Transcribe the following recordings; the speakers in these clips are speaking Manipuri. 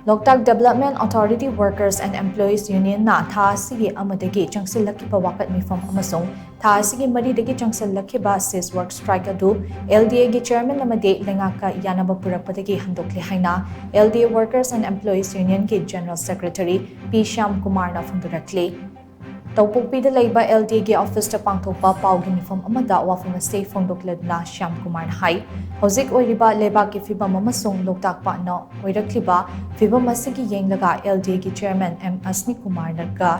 Loktak Development Authority Workers and Employees Union na tha asigi amadagi changshillakhiba wakat meepham amasung tha asigi maridagi changshillakhiba sis work strike adu LDA gi chairman Amadi Leingak Yannaba Purakpadagi handokle haina LDA Workers and Employees Union gi General Secretary P Shyamkumar na phongdorakli Tawpukpida laiba LDA gi office ta pangthokpa paugi meepham amada wafam ase phongdokle na Shyamkumar na hai Hozik oiriba leba ki fibam amasung Loktak pa na oirakliba fibam asigi yenglaga LDA ki chairman M Asni Kumar naga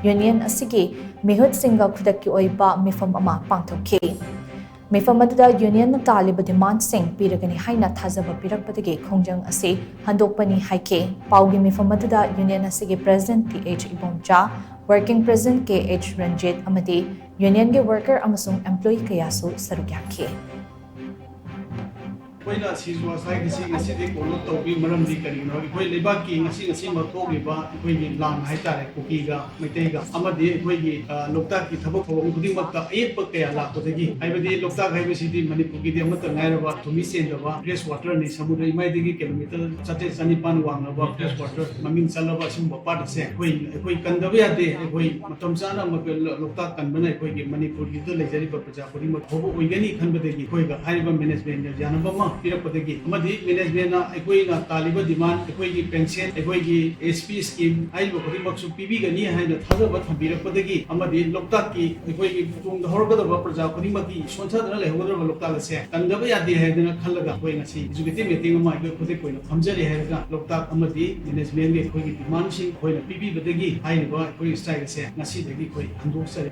union asigi mihut singa khudaki oiba meepham ama pangthokki meepham adada union na taliba demand sing piragani haina thazaba pirakpadagi khongjang ase handokpani haike paugi meepham adada union asigi president PH Ibomcha Working President KH Ranjit Amadi Union ge worker amasung employee kayasu sarugyakhi Koina siswa sai ngasi de kono tobi maram di kari no koi leba ki ngasi ma thogi ba koi gi lan hai tare kuki ga meitei ga amadi koi gi Loktak ki thabak phobong kuding mak ta ayep pa kaya la ko degi aibadi Loktak hai be sidi Manipur gi de amata ngai ba thumi sen da ba fresh water ni samudra imai degi kilometer chate sanipan wang ba fresh water mamin sala ba sim ba pa se koi kan da ya de koi matom sana ma Loktak kan bana koi gi Manipur gi to lejari ba praja puri ma thobo oigani khan ba degi koi ga hai ba management ya janaba ma Pirakpadagi, Amadi management na ekoi na taliba demand, ekoi gi pension, ekoi gi SP scheme, ai ba kodi maksu PB gani hai na thaga ba Pirakpadagi, Amadi Loktak ki ekoi gi tung da horga da ba praja kodi maki sonsa da le hoga da Loktak se tanga ba yadi hai na khallaga koi ngasi executive meeting ma ekoi kodi koi na thamjari hai ga Loktak Amadi management ge ekoi gi demand sing koi na PB badagi hai ba ekoi strike se ngasi dagi koi handok sare